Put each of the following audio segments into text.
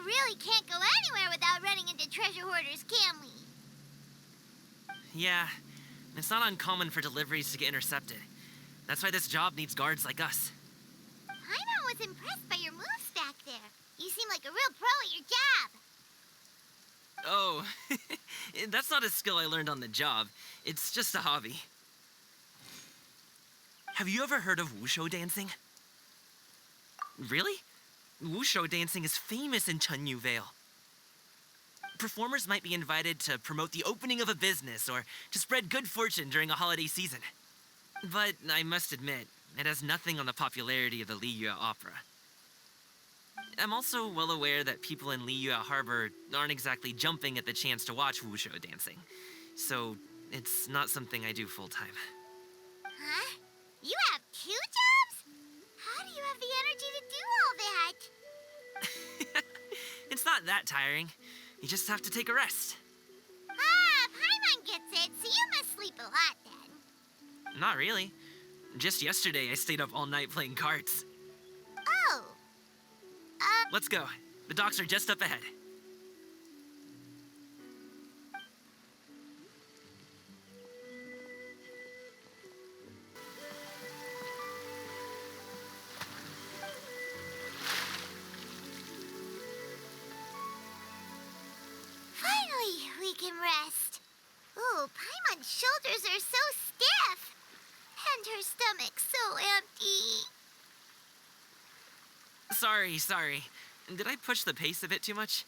really can't go anywhere without running into treasure hoarders, can we? Yeah, it's not uncommon for deliveries to get intercepted. That's why this job needs guards like us. Paimon was impressed by your moves back there. You seem like a real pro at your job. Oh, that's not a skill I learned on the job. It's just a hobby. Have you ever heard of wushu dancing? Really? Wushu dancing is famous in Chunyu Vale. Performers might be invited to promote the opening of a business or to spread good fortune during a holiday season. But I must admit, it has nothing on the popularity of the Liyue opera. I'm also well aware that people in Liyue Harbor aren't exactly jumping at the chance to watch wushu dancing. So, it's not something I do full-time. Huh? You have 2 jobs? How do you have the energy to do all that? It's not that tiring. You just have to take a rest. Ah, Paimon gets it, so you must sleep a lot then. Not really. Just yesterday I stayed up all night playing cards. Oh. Let's go. The docks are just up ahead. Finally, we can rest. Ooh, Paimon's shoulders are so stiff. And her stomach so empty. Sorry. Did I push the pace a bit too much?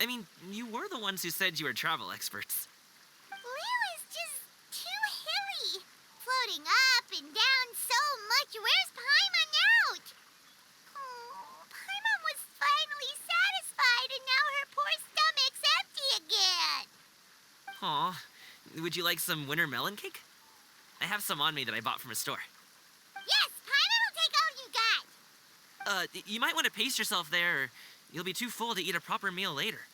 I mean, you were the ones who said you were travel experts. Lil is just too hilly. Floating up and down so much. Where's Paimon out? Oh, Paimon was finally satisfied and now her poor stomach's empty again. Aw, would you like some winter melon cake? I have some on me that I bought from a store. Yes, Paimon will take all you got. You might want to pace yourself there, or you'll be too full to eat a proper meal later.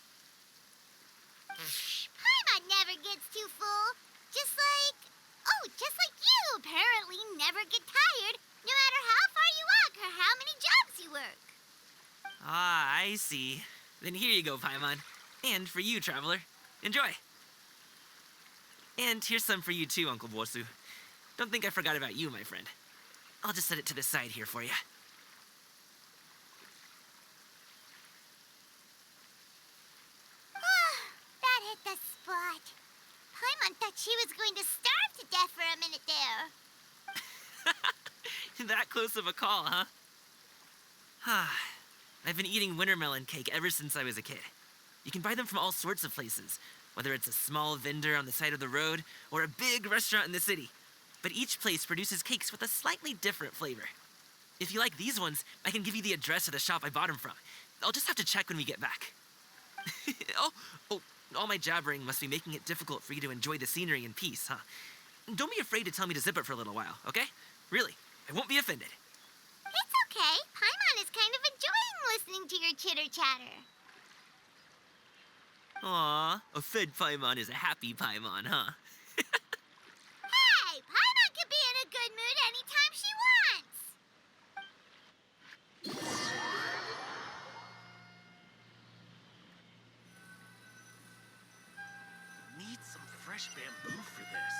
Paimon never gets too full. Just like you apparently never get tired, no matter how far you walk or how many jobs you work. Ah, I see. Then here you go, Paimon. And for you, traveler. Enjoy. And here's some for you too, Uncle Bosu. Don't think I forgot about you, my friend. I'll just set it to the side here for you. That hit the spot. Paimon thought she was going to starve to death for a minute there. That close of a call, huh? I've been eating winter melon cake ever since I was a kid. You can buy them from all sorts of places, whether it's a small vendor on the side of the road or a big restaurant in the city. But each place produces cakes with a slightly different flavor. If you like these ones, I can give you the address of the shop I bought them from. I'll just have to check when we get back. All my jabbering must be making it difficult for you to enjoy the scenery in peace, huh? Don't be afraid to tell me to zip it for a little while, okay? Really, I won't be offended. It's okay. Paimon is kind of enjoying listening to your chitter-chatter. Aw, a fed Paimon is a happy Paimon, huh? Hey, Paimon can be in a good mood anytime she wants. Need some fresh bamboo for this.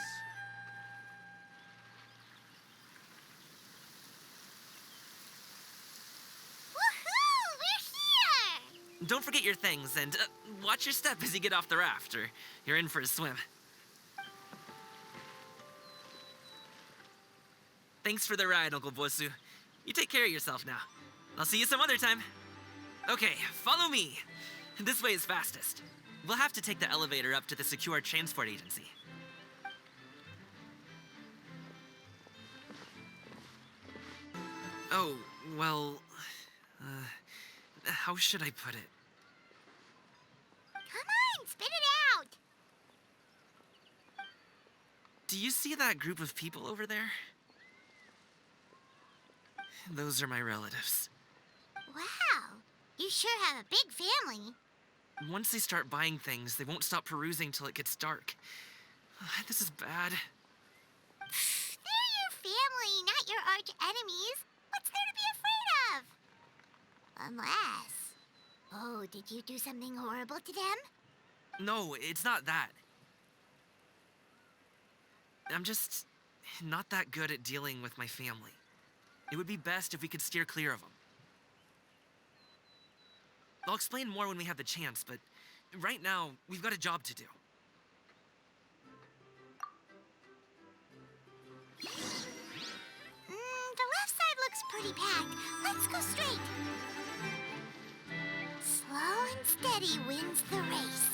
Woohoo! We're here! Don't forget your things, and watch your step as you get off the raft, or you're in for a swim. Thanks for the ride, Uncle Bosu. You take care of yourself now. I'll see you some other time. Okay, follow me. This way is fastest. We'll have to take the elevator up to the secure transport agency. Oh, well... how should I put it? Come on, spit it out. Do you see that group of people over there? Those are my relatives. Wow, you sure have a big family. Once they start buying things, they won't stop perusing till it gets dark. This is bad. They're your family, not your arch enemies. What's there to be afraid of? Oh, did you do something horrible to them? No, it's not that. I'm just not that good at dealing with my family. It would be best if we could steer clear of them. I'll explain more when we have the chance, but right now, we've got a job to do. The left side looks pretty packed. Let's go straight. Slow and steady wins the race.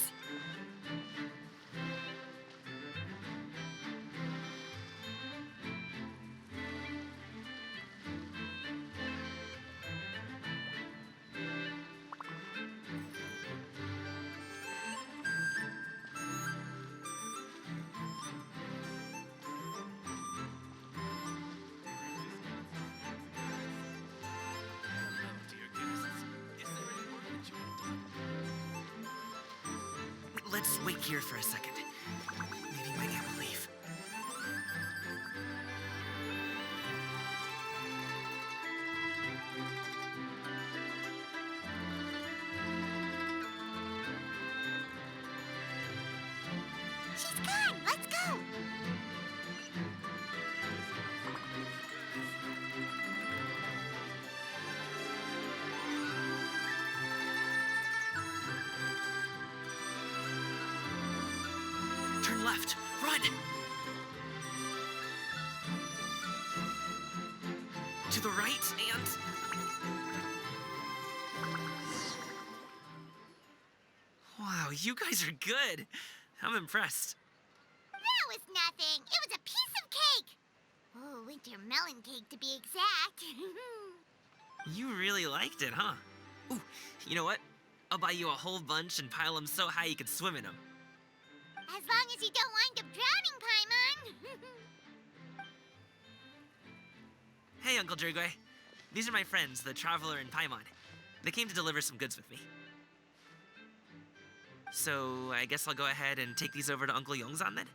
Let's wait here for a second. Meeting my aunt will leave. She's gone. Let's go. Turn left. Run! To the right and... Wow, you guys are good. I'm impressed. That was nothing. It was a piece of cake. Oh, winter melon cake to be exact. You really liked it, huh? Ooh, you know what? I'll buy you a whole bunch and pile them so high you could swim in them. As long as you don't wind up drowning, Paimon. Hey, Uncle Drugway. These are my friends, the Traveler and Paimon. They came to deliver some goods with me. So, I guess I'll go ahead and take these over to Uncle Yongzan then?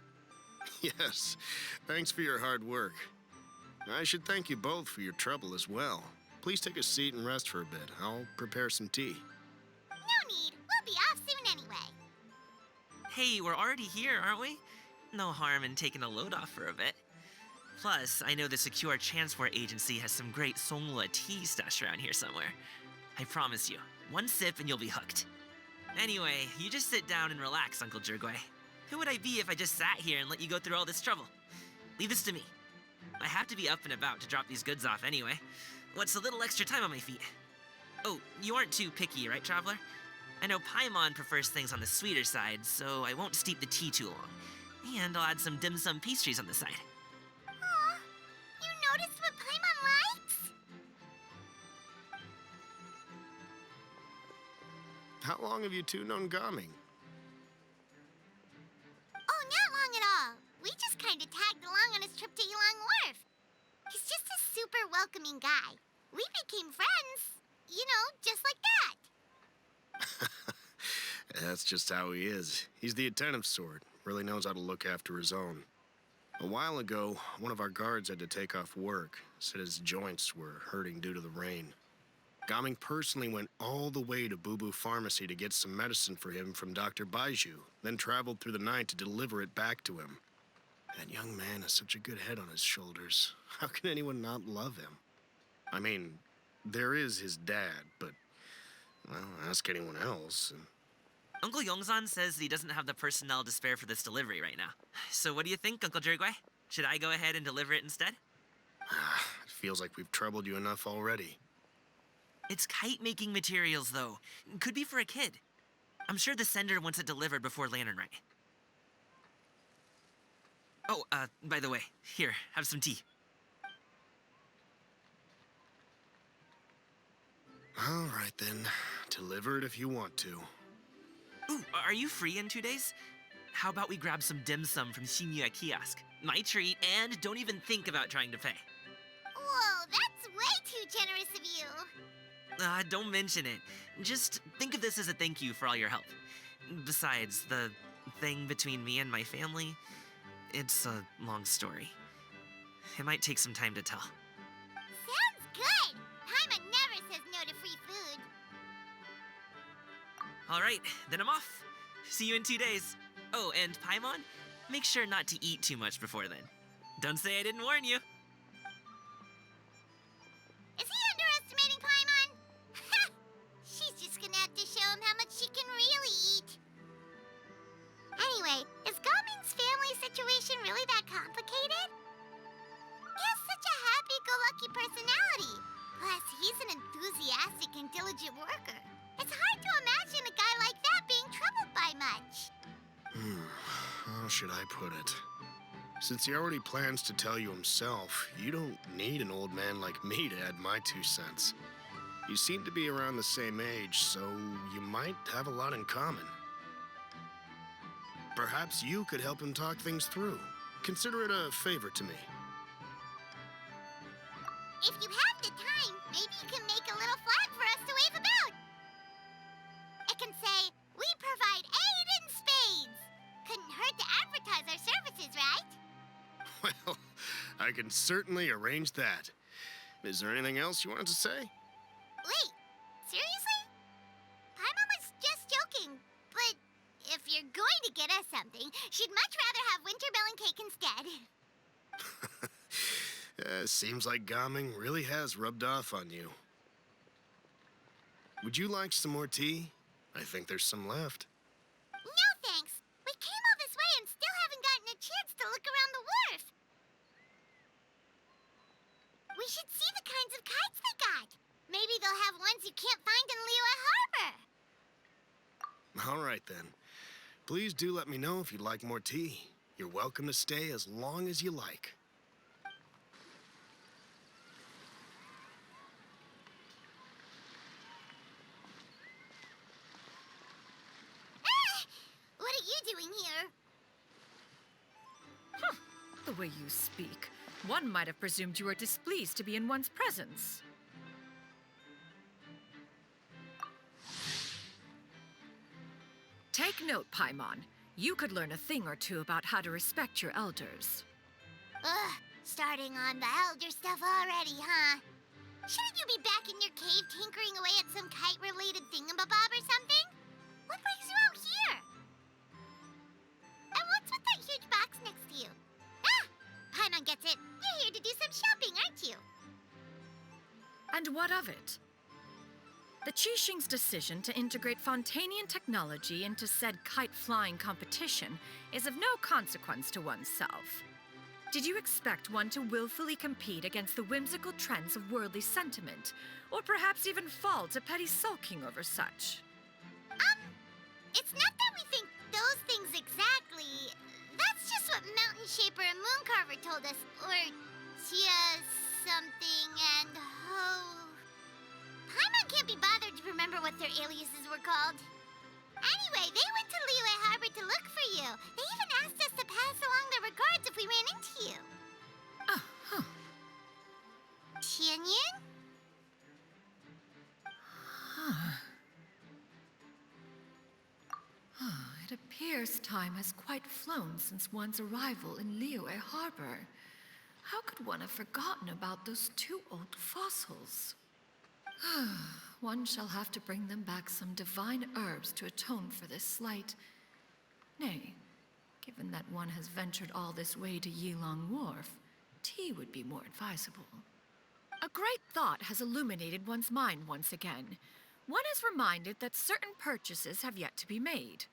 Yes, thanks for your hard work. I should thank you both for your trouble as well. Please take a seat and rest for a bit. I'll prepare some tea. No need. We'll be off soon anyway. Hey, we're already here, aren't we? No harm in taking a load off for a bit. Plus, I know the Secure Transport Agency has some great Songhua tea stashed around here somewhere. I promise you, one sip and you'll be hooked. Anyway, you just sit down and relax, Uncle Jirgway. Who would I be if I just sat here and let you go through all this trouble? Leave this to me. I have to be up and about to drop these goods off anyway. What's a little extra time on my feet? Oh, you aren't too picky, right, Traveler? I know Paimon prefers things on the sweeter side, so I won't steep the tea too long. And I'll add some dim sum pastries on the side. Aw, you noticed what Paimon likes? How long have you two known Gaming? Oh, not long at all. We just kind of tagged along on his trip to Yulong Wharf. He's just a super welcoming guy. We became friends. You know, just like that. That's just how he is. He's the attentive sort. Really knows how to look after his own. A while ago, one of our guards had to take off work. Said his joints were hurting due to the rain. Gaming personally went all the way to Boo Boo Pharmacy to get some medicine for him from Dr. Baiju, then traveled through the night to deliver it back to him. That young man has such a good head on his shoulders. How can anyone not love him? I mean, there is his dad, but, well, ask anyone else. Uncle Yongzan says he doesn't have the personnel to spare for this delivery right now. So what do you think, Uncle Jirgway? Should I go ahead and deliver it instead? It feels like we've troubled you enough already. It's kite-making materials, though. Could be for a kid. I'm sure the sender wants it delivered before Lantern Rite. Oh, by the way, here, have some tea. All right, then. Deliver it if you want to. Ooh, are you free in 2 days? How about we grab some dim sum from Shinya Kiosk? My treat, and don't even think about trying to pay. Whoa, that's way too generous of you. Don't mention it. Just think of this as a thank you for all your help. Besides, the thing between me and my family, it's a long story. It might take some time to tell. Sounds good. Paimon never says no to free food. All right, then I'm off. See you in 2 days. Oh, and Paimon, make sure not to eat too much before then. Don't say I didn't warn you. Is he underestimating Paimon? She's just gonna have to show him how much she can really eat. Anyway, is Gaming's family situation really that complicated? He has such a happy-go-lucky personality. Plus, he's an enthusiastic and diligent worker. It's hard to imagine a guy like that being troubled by much. How should I put it? Since he already plans to tell you himself, you don't need an old man like me to add my 2 cents. You seem to be around the same age, so you might have a lot in common. Perhaps you could help him talk things through. Consider it a favor to me. If you have the time, maybe you can make a little flag for us to wave about. It can say, "We provide aid in spades." Couldn't hurt to advertise our services, right? Well, I can certainly arrange that. Is there anything else you wanted to say? Wait, seriously? Paimon was just joking, but if you're going to get us something, she'd much rather have winter melon cake instead. Seems like Gaming really has rubbed off on you. Would you like some more tea? I think there's some left. No thanks. We came all this way and still haven't gotten a chance to look around the wharf. We should see the kinds of kites they got. Maybe they'll have ones you can't find in Liyue Harbor. All right, then. Please do let me know if you'd like more tea. You're welcome to stay as long as you like. What are you doing here? The way you speak, one might have presumed you were displeased to be in one's presence. Take note, Paimon. You could learn a thing or two about how to respect your elders. Ugh, starting on the elder stuff already, huh? Shouldn't you be back in your cave tinkering away at some kite-related thingamabob or something? What brings you out here? And what's with that huge box next to you? Ah! Paimon gets it. You're here to do some shopping, aren't you? And what of it? The Qixing's decision to integrate Fontanian technology into said kite-flying competition is of no consequence to oneself. Did you expect one to willfully compete against the whimsical trends of worldly sentiment, or perhaps even fall to petty sulking over such? It's not that we think those things exactly. That's just what Mountain Shaper and Mooncarver told us. Or Tia something and Ho. Paimon can't be bothered to remember what their aliases were called. Anyway, they went to Liyue Harbor to look for you. They even asked us to pass along their regards if we ran into you. Tianyin? It appears time has quite flown since one's arrival in Liyue Harbor. How could one have forgotten about those 2 old fossils? One shall have to bring them back some divine herbs to atone for this slight. Nay, given that one has ventured all this way to Yilong Wharf, tea would be more advisable. A great thought has illuminated one's mind once again. One is reminded that certain purchases have yet to be made.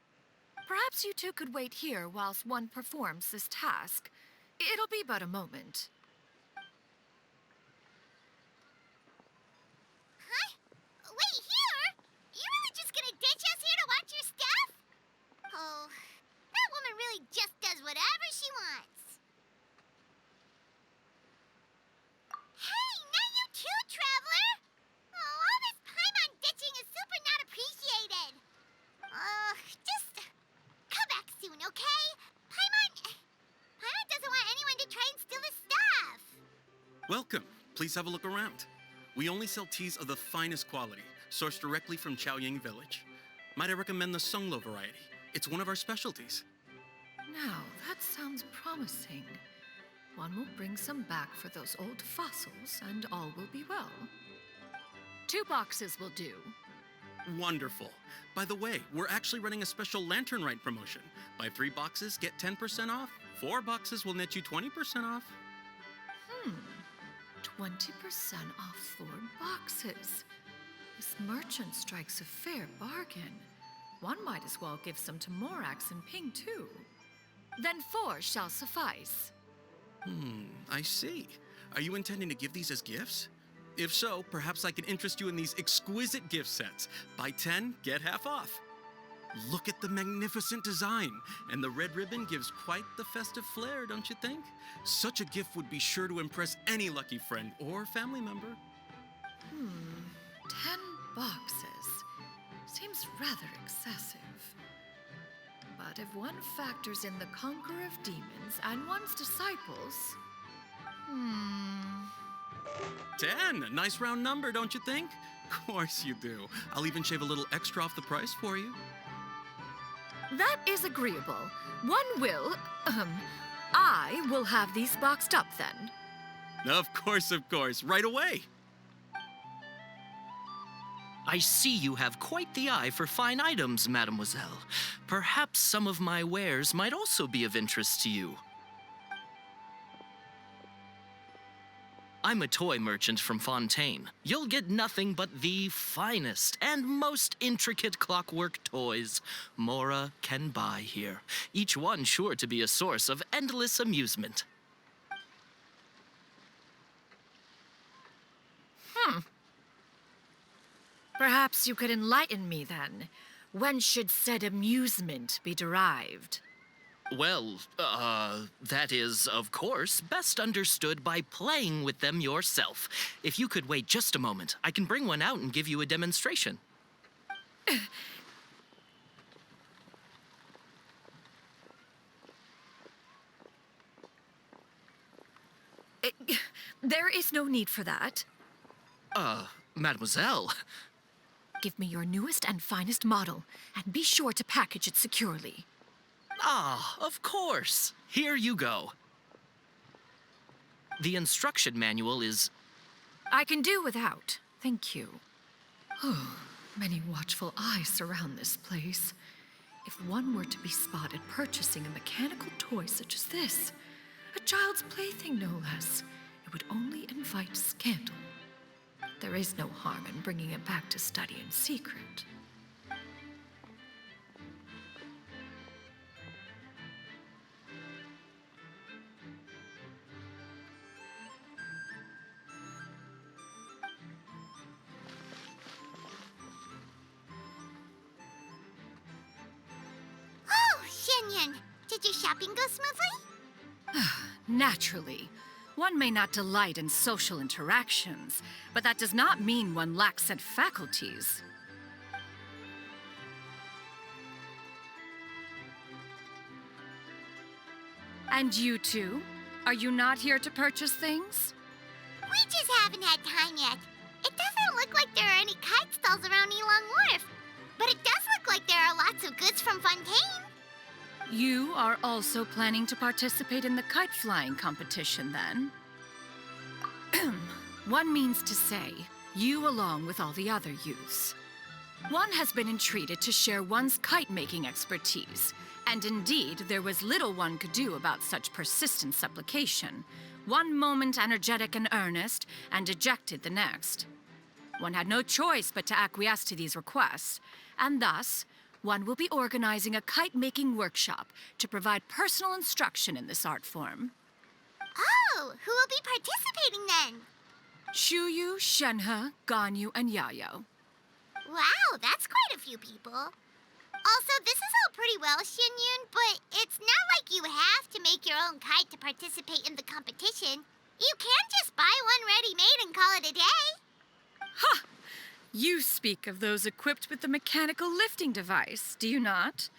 Perhaps you two could wait here whilst one performs this task. It'll be but a moment. Huh? Wait, here? You really just gonna ditch us here to watch your stuff? Oh, that woman really just does whatever she wants. Hey, not you too, Traveler! Oh, all this Paimon ditching is super not appreciated. Just come back soon, okay? Paimon doesn't want anyone to try and steal his stuff. Welcome. Please have a look around. We only sell teas of the finest quality, sourced directly from Chaoying Village. Might I recommend the Songlo variety? It's one of our specialties. Now, that sounds promising. One will bring some back for those old fossils, and all will be well. 2 boxes will do. Wonderful. By the way, we're actually running a special Lantern Rite promotion. Buy 3 boxes, get 10% off. 4 boxes will net you 20% off. 20% off 4 boxes. This merchant strikes a fair bargain. One might as well give some to Morax and Ping, too. Then 4 shall suffice. I see. Are you intending to give these as gifts? If so, perhaps I can interest you in these exquisite gift sets. Buy 10, get half off. Look at the magnificent design, and the red ribbon gives quite the festive flair, don't you think? Such a gift would be sure to impress any lucky friend or family member. 10 boxes. Seems rather excessive. But if one factors in the conqueror of demons and one's disciples... 10, a nice round number, don't you think? Of course you do. I'll even shave a little extra off the price for you. That is agreeable. I will have these boxed up then. Of course, right away. I see you have quite the eye for fine items, mademoiselle. Perhaps some of my wares might also be of interest to you. I'm a toy merchant from Fontaine. You'll get nothing but the finest and most intricate clockwork toys Mora can buy here, each one sure to be a source of endless amusement. Perhaps you could enlighten me then. When should said amusement be derived? Well, that is, of course, best understood by playing with them yourself. If you could wait just a moment, I can bring one out and give you a demonstration. There is no need for that. Mademoiselle. Give me your newest and finest model, and be sure to package it securely. Ah, of course. Here you go. The instruction manual is... I can do without, thank you. Many watchful eyes surround this place. If one were to be spotted purchasing a mechanical toy such as this, a child's plaything no less, it would only invite scandal. There is no harm in bringing it back to study in secret. Oh, Shenyan, did your shopping go smoothly? Naturally. One may not delight in social interactions, but that does not mean one lacks said faculties. And you two? Are you not here to purchase things? We just haven't had time yet. It doesn't look like there are any kite stalls around Elong Wharf, but it does look like there are lots of goods from Fontaine. You are also planning to participate in the kite flying competition, then? One means to say, you along with all the other youths. One has been entreated to share one's kite-making expertise, and indeed, there was little one could do about such persistent supplication. One moment energetic and earnest, and dejected the next. One had no choice but to acquiesce to these requests, and thus, one will be organizing a kite-making workshop to provide personal instruction in this art form. Oh, who will be participating then? Shuyu, Shenhe, Ganyu, and Yayo. Wow, that's quite a few people. Also, this is all pretty well, Xinyun, but it's not like you have to make your own kite to participate in the competition. You can just buy one ready-made and call it a day. Ha! You speak of those equipped with the mechanical lifting device, do you not?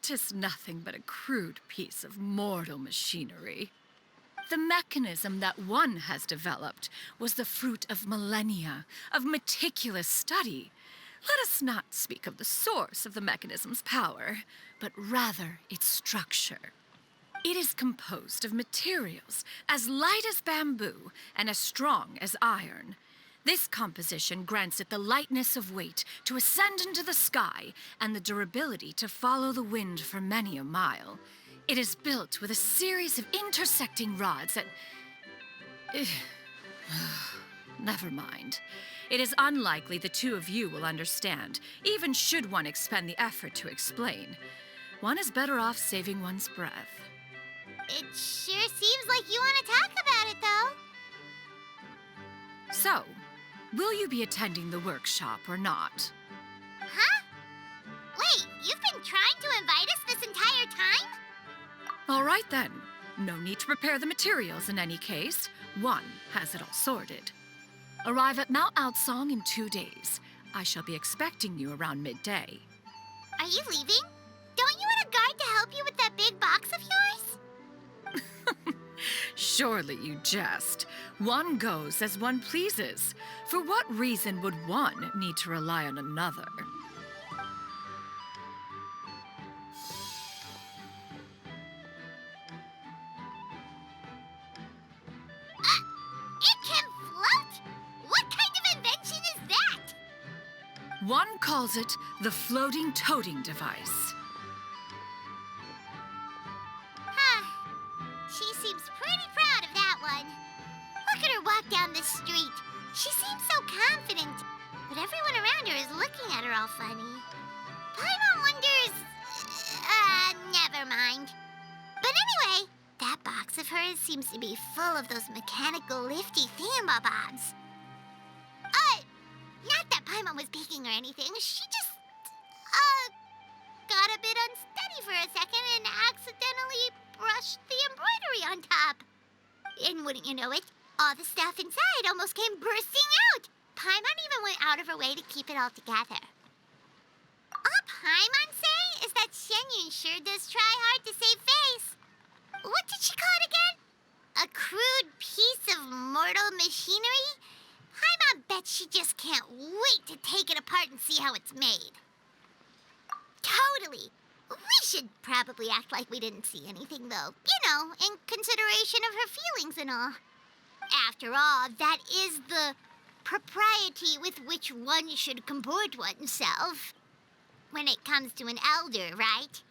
'Tis nothing but a crude piece of mortal machinery. The mechanism that one has developed was the fruit of millennia of meticulous study. Let us not speak of the source of the mechanism's power, but rather its structure. It is composed of materials as light as bamboo and as strong as iron. This composition grants it the lightness of weight to ascend into the sky and the durability to follow the wind for many a mile. It is built with a series of intersecting rods that... Never mind. It is unlikely the two of you will understand, even should one expend the effort to explain. One is better off saving one's breath. It sure seems like you want to talk about it, though. So, will you be attending the workshop or not? Huh? Wait, you've been trying to invite us this entire time? All right then. No need to prepare the materials in any case. One has it all sorted. Arrive at Mount Outsong in 2 days. I shall be expecting you around midday. Are you leaving? Don't you want a guard to help you with that big box of yours? Surely you jest. One goes as one pleases. For what reason would one need to rely on another? It can float? What kind of invention is that? One calls it the floating toting device. Huh. She seems pretty proud of that one. Look at her walk down the street. She seems so confident, but everyone around her is looking at her all funny. Paimon wonders... never mind. But anyway, that box of hers seems to be full of those mechanical lifty thingamabobs. Not that Paimon was peeking or anything. She just, got a bit unsteady for a second and accidentally brushed the embroidery on top. And wouldn't you know it, all the stuff inside almost came bursting out. Paimon even went out of her way to keep it all together. All Paimon say is that Shenyun sure does try hard to save face. What did she call it again? A crude piece of mortal machinery? Paimon bets she just can't wait to take it apart and see how it's made. Totally. We should probably act like we didn't see anything, though. You know, in consideration of her feelings and all. After all, that is the propriety with which one should comport oneself. When it comes to an elder, right?